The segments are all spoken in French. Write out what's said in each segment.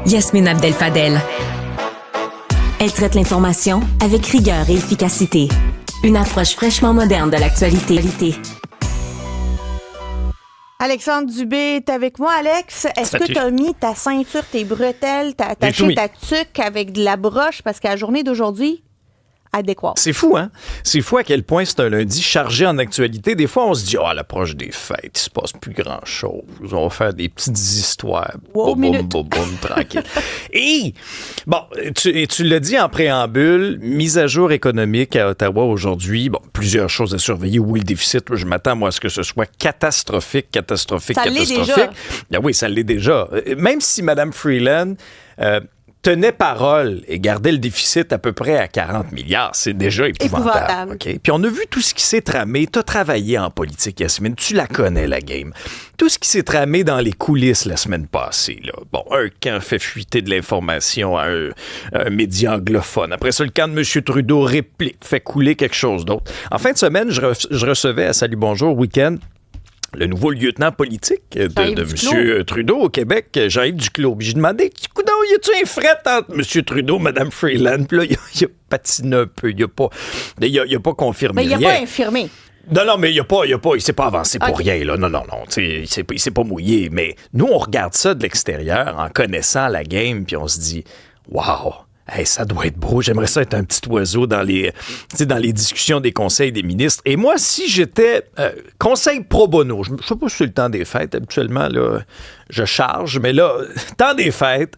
Yasmine Abdel-Fadel. Elle traite l'information avec rigueur et efficacité. Une approche fraîchement moderne de l'actualité. Alexandre Dubé est avec moi. Alex, est-ce que tu as mis ta ceinture, tes bretelles, t'as attaché ta tuque avec de la broche? Parce qu'à la journée d'aujourd'hui, à découvrir. C'est fou, hein? C'est fou à quel point c'est un lundi chargé en actualité. Des fois, on se dit, à l'approche des fêtes, il se passe plus grand-chose. On va faire des petites histoires. Wow, boum, tranquille. Et, bon, tu l'as dit en préambule, mise à jour économique à Ottawa aujourd'hui. Bon, plusieurs choses à surveiller. Oui, le déficit, je m'attends, moi, à ce que ce soit catastrophique. Ça l'est déjà. Ah oui, ça l'est déjà. Même si Mme Freeland... tenait parole et gardait le déficit à peu près à 40 milliards. C'est déjà épouvantable. Okay? Puis on a vu tout ce qui s'est tramé. Tu as travaillé en politique, Yasmine. Tu la connais, la game. Tout ce qui s'est tramé dans les coulisses la semaine passée. Là. Bon, un camp fait fuiter de l'information à un média anglophone. Après ça, le camp de M. Trudeau réplique, fait couler quelque chose d'autre. En fin de semaine, je recevais à Salut Bonjour Week-end le nouveau lieutenant politique de M. Trudeau au Québec, Jean-Yves Duclos. Puis j'ai demandé, coudonc, y a-tu un fret entre M. Trudeau et Mme Freeland? Puis là, il a patiné un peu. Il a pas confirmé rien. Mais il n'a pas infirmé. Non, mais il s'est pas avancé pour rien, là. Non. Il s'est pas mouillé. Mais nous, on regarde ça de l'extérieur en connaissant la game, puis on se dit, wow! Hey, ça doit être beau. J'aimerais ça être un petit oiseau dans les discussions des conseils des ministres. Et moi, si j'étais conseil pro bono, je ne sais pas si c'est le temps des fêtes. Habituellement, là, je charge. Mais là, temps des fêtes,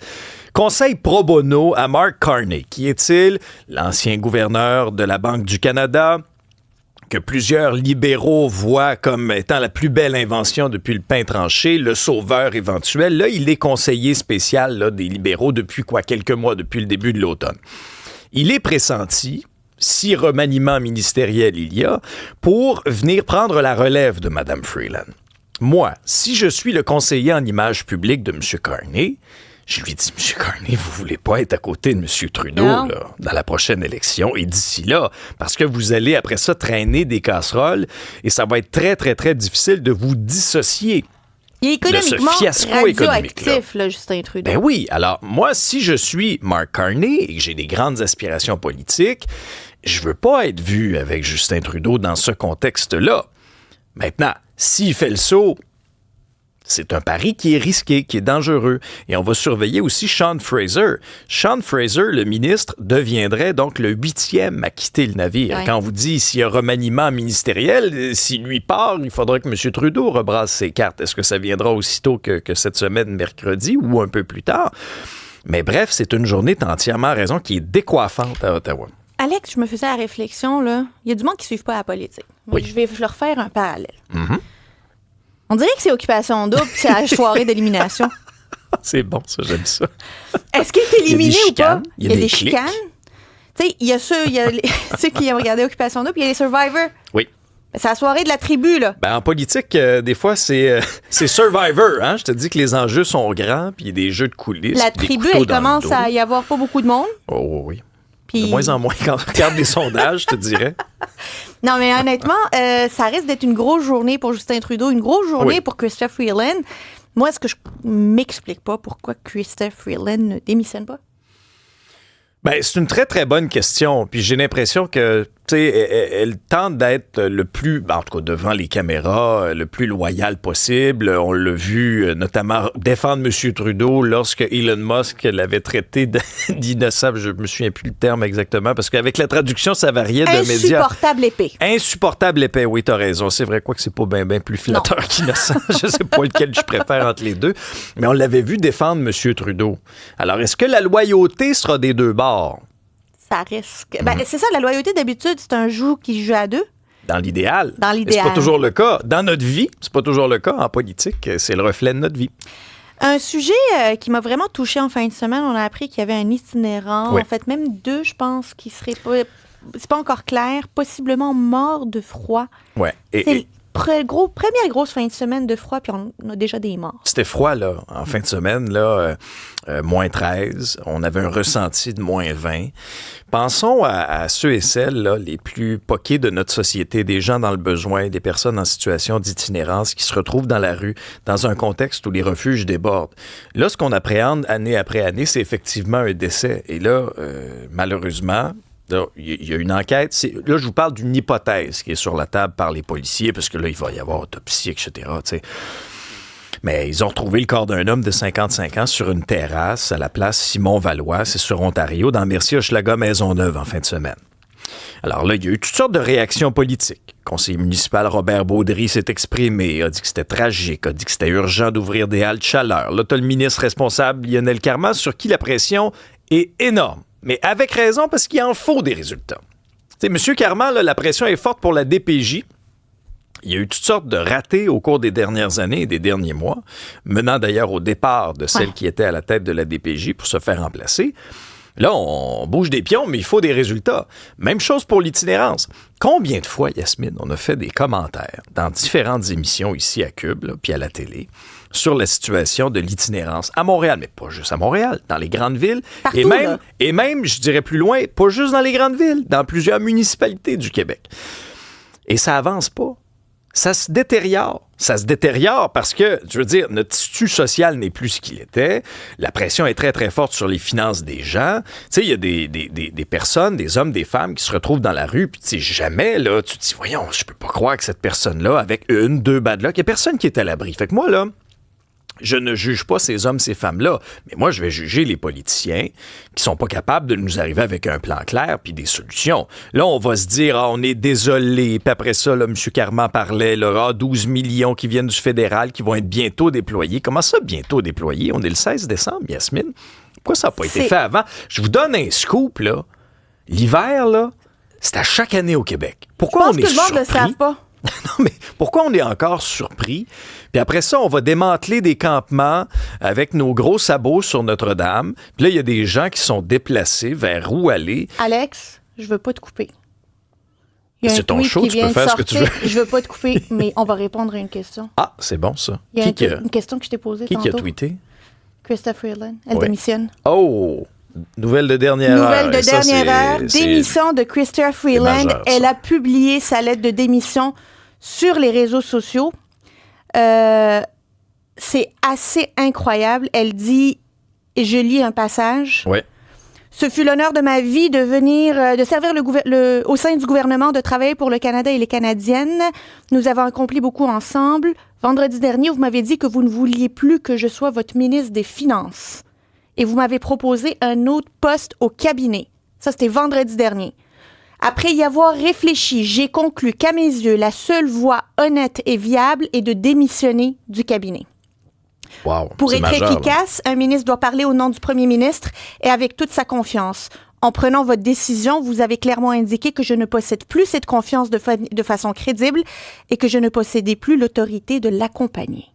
conseil pro bono à Mark Carney. Qui est-il? L'ancien gouverneur de la Banque du Canada, que plusieurs libéraux voient comme étant la plus belle invention depuis le pain tranché, le sauveur éventuel. Là, il est conseiller spécial là, des libéraux depuis quelques mois, depuis le début de l'automne. Il est pressenti, si remaniement ministériel il y a, pour venir prendre la relève de Mme Freeland. Moi, si je suis le conseiller en image publique de M. Carney, je lui dis, M. Carney, vous voulez pas être à côté de M. Trudeau là, dans la prochaine élection et d'ici là, parce que vous allez après ça traîner des casseroles et ça va être très, très, très difficile de vous dissocier. Il est économiquement radioactif, là, Justin Trudeau. Ben oui. Alors, moi, si je suis Mark Carney et que j'ai des grandes aspirations politiques, je veux pas être vu avec Justin Trudeau dans ce contexte-là. Maintenant, s'il fait le saut, c'est un pari qui est risqué, qui est dangereux. Et on va surveiller aussi Sean Fraser. Sean Fraser, le ministre, deviendrait donc le 8e à quitter le navire. Ouais. Quand on vous dit s'il y a remaniement ministériel, s'il lui part, il faudra que M. Trudeau rebrasse ses cartes. Est-ce que ça viendra aussitôt que cette semaine, mercredi, ou un peu plus tard? Mais bref, c'est une journée, t'as entièrement raison, qui est décoiffante à Ottawa. Alex, je me faisais la réflexion, là. Il y a du monde qui ne suit pas la politique. Moi, je vais leur faire un parallèle. Mm-hmm. On dirait que c'est Occupation Double, c'est la soirée d'élimination. C'est bon, ça, j'aime ça. Est-ce qu'il est éliminé ou pas? Il y a des chicanes. Tu sais, il y a ceux qui ont regardé Occupation Double, puis il y a les Survivors. Oui. C'est la soirée de la tribu, là. Ben, en politique, des fois, c'est Survivor. Hein? Je te dis que les enjeux sont grands, puis il y a des jeux de coulisses. La tribu, elle commence à y avoir pas beaucoup de monde. Oh oui. Puis... De moins en moins quand on regarde les sondages, je te dirais. Non, mais honnêtement, ça risque d'être une grosse journée pour Justin Trudeau, une grosse journée pour Chrystia Freeland. Moi, est-ce que je m'explique pas pourquoi Chrystia Freeland ne démissionne pas? Ben, c'est une très, très bonne question. Puis j'ai l'impression que, tu sais, elle tente d'être le plus, en tout cas devant les caméras, le plus loyal possible. On l'a vu notamment défendre M. Trudeau lorsque Elon Musk l'avait traité d'innocent. Je me souviens plus le terme exactement, parce qu'avec la traduction, ça variait d'un média. Insupportable épais. Insupportable épais, oui, t'as raison. C'est vrai, quoi que c'est pas bien plus flatteur qu'innocent. Je sais pas lequel je préfère entre les deux. Mais on l'avait vu défendre M. Trudeau. Alors, est-ce que la loyauté sera des deux bords? Ça risque. Ben, c'est ça, la loyauté, d'habitude, c'est un joug qui se joue à deux. Dans l'idéal. Dans l'idéal. C'est pas toujours le cas. Dans notre vie, c'est pas toujours le cas. En politique, c'est le reflet de notre vie. Un sujet qui m'a vraiment touchée en fin de semaine, on a appris qu'il y avait un itinérant, en fait même deux, je pense, qui seraient pas... C'est pas encore clair, possiblement mort de froid. Ouais. première grosse fin de semaine de froid, puis on a déjà des morts. C'était froid, là, en fin de semaine, là, moins 13. On avait un ressenti de moins 20. Pensons à ceux et celles, là, les plus poqués de notre société, des gens dans le besoin, des personnes en situation d'itinérance qui se retrouvent dans la rue, dans un contexte où les refuges débordent. Là, ce qu'on appréhende année après année, c'est effectivement un décès. Et là, malheureusement... Il y a une enquête. Là, je vous parle d'une hypothèse qui est sur la table par les policiers, parce que là, il va y avoir autopsie, etc. T'sais. Mais ils ont retrouvé le corps d'un homme de 55 ans sur une terrasse à la place Simon-Valois, c'est sur Ontario, dans Mercier-Hochelaga-Maisonneuve en fin de semaine. Alors là, il y a eu toutes sortes de réactions politiques. Le conseiller municipal Robert Baudry s'est exprimé, a dit que c'était tragique, a dit que c'était urgent d'ouvrir des halles de chaleur. Là, t'as le ministre responsable, Lionel Carman, sur qui la pression est énorme. Mais avec raison, parce qu'il en faut des résultats. Tu sais, M. Carman, là, la pression est forte pour la DPJ. Il y a eu toutes sortes de ratés au cours des dernières années et des derniers mois, menant d'ailleurs au départ de celle qui était à la tête de la DPJ pour se faire remplacer. Là, on bouge des pions, mais il faut des résultats. Même chose pour l'itinérance. Combien de fois, Yasmine, on a fait des commentaires dans différentes émissions ici à Cube, là, puis à la télé, sur la situation de l'itinérance à Montréal, mais pas juste à Montréal, dans les grandes villes. Partout, et même, je dirais plus loin, pas juste dans les grandes villes, dans plusieurs municipalités du Québec. Et ça avance pas. Ça se détériore. Ça se détériore parce que, je veux dire, notre tissu social n'est plus ce qu'il était. La pression est très, très forte sur les finances des gens. Tu sais, il y a des personnes, des hommes, des femmes qui se retrouvent dans la rue, puis tu sais, jamais, là, tu te dis, voyons, je peux pas croire que cette personne-là, avec une, deux bad luck, il y a personne qui est à l'abri. Fait que moi, là, je ne juge pas ces hommes, ces femmes-là, mais moi, je vais juger les politiciens qui sont pas capables de nous arriver avec un plan clair puis des solutions. Là, on va se dire, on est désolé. Puis après ça, là, M. Carman parlait, là, 12 millions qui viennent du fédéral qui vont être bientôt déployés. Comment ça, bientôt déployés? On est le 16 décembre, Yasmine. Pourquoi ça n'a pas été fait avant? Je vous donne un scoop, là. L'hiver, là, c'est à chaque année au Québec. Pourquoi on est surpris? Je pense que le monde ne le savent pas. Non, mais pourquoi on est encore surpris? Puis après ça, on va démanteler des campements avec nos gros sabots sur Notre-Dame. Puis là, il y a des gens qui sont déplacés vers où aller. Alex, je veux pas te couper. C'est ton show, tu peux faire ce que tu veux. Je veux pas te couper, mais on va répondre à une question. Ah, c'est bon, ça. Il y a une question que je t'ai posée tantôt. Qui a tweeté? Krista Freeland. Elle démissionne. Oh! Nouvelle de dernière heure. Nouvelle de dernière heure. Démission de Krista Freeland. Elle a publié sa lettre de démission sur les réseaux sociaux. C'est assez incroyable. Elle dit, et je lis un passage. Oui. Ce fut l'honneur de ma vie de venir, de servir au sein du gouvernement, de travailler pour le Canada et les Canadiennes. Nous avons accompli beaucoup ensemble. Vendredi dernier, vous m'avez dit que vous ne vouliez plus que je sois votre ministre des Finances. Et vous m'avez proposé un autre poste au cabinet. Ça, c'était vendredi dernier. Après y avoir réfléchi, j'ai conclu qu'à mes yeux, la seule voie honnête et viable est de démissionner du cabinet. Wow, pour être majeur, efficace, un ministre doit parler au nom du premier ministre et avec toute sa confiance. En prenant votre décision, vous avez clairement indiqué que je ne possède plus cette confiance de façon crédible et que je ne possédais plus l'autorité de l'accompagner.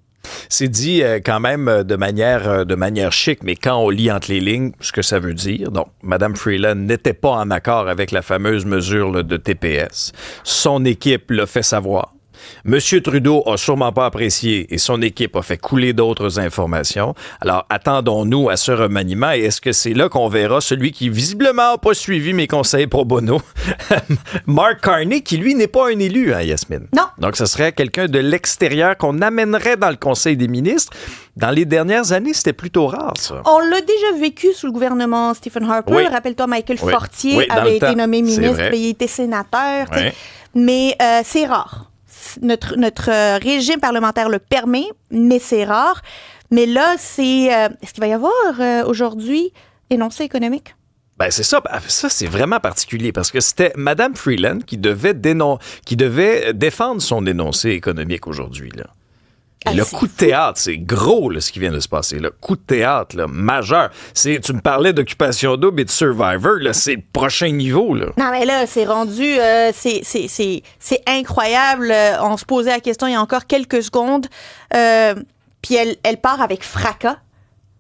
C'est dit quand même de manière chic, mais quand on lit entre les lignes, ce que ça veut dire, donc Mme Freeland n'était pas en accord avec la fameuse mesure là, de TPS. Son équipe l'a fait savoir. M. Trudeau a sûrement pas apprécié et son équipe a fait couler d'autres informations. Alors, attendons-nous à ce remaniement et est-ce que c'est là qu'on verra celui qui visiblement n'a pas suivi mes conseils pro bono, Mark Carney, qui lui n'est pas un élu, hein, Yasmine? Non. Donc, ce serait quelqu'un de l'extérieur qu'on amènerait dans le Conseil des ministres. Dans les dernières années, c'était plutôt rare, ça. On l'a déjà vécu sous le gouvernement Stephen Harper. Oui. Rappelle-toi, Michael Fortier avait été nommé ministre, il était sénateur. Oui. Mais c'est rare. Notre régime parlementaire le permet, mais c'est rare. Mais là, est-ce qu'il va y avoir aujourd'hui énoncé économique? Ben c'est ça. Ça, c'est vraiment particulier parce que c'était Mme Freeland qui devait défendre son énoncé économique aujourd'hui, là. Et le coup de théâtre, c'est gros là, ce qui vient de se passer. Le coup de théâtre là, majeur. Tu me parlais d'Occupation Double et de Survivor, là, c'est le prochain niveau. Là. Non, mais là, c'est rendu... c'est incroyable. On se posait la question il y a encore quelques secondes. Puis elle part avec fracas.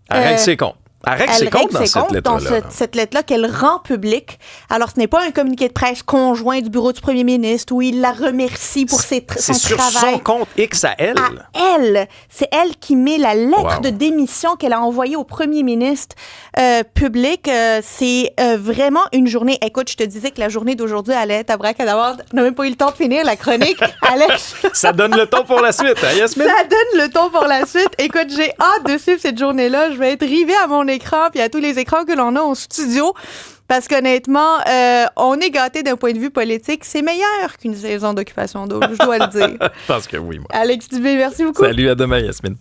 Elle règle ses comptes. Elle règle ses comptes dans cette lettre-là. Cette lettre-là qu'elle rend publique. Alors, ce n'est pas un communiqué de presse conjoint du bureau du premier ministre où il la remercie pour son travail. C'est sur son compte X à elle. À elle. C'est elle qui met la lettre de démission qu'elle a envoyée au premier ministre public. C'est vraiment une journée. Écoute, je te disais que la journée d'aujourd'hui allait être abracadabra. On n'a même pas eu le temps de finir la chronique. Alex. Ça donne le ton pour la suite, hein, Yasmine? Ça donne le ton pour la suite. Écoute, j'ai hâte de suivre cette journée-là. Je vais être rivée à mon écran puis à tous les écrans que l'on a au studio. Parce qu'honnêtement, on est gâtés d'un point de vue politique. C'est meilleur qu'une saison d'occupation double, je dois le dire. Je pense que oui, moi. Alex Dubé, merci beaucoup. Salut, à demain, Yasmine.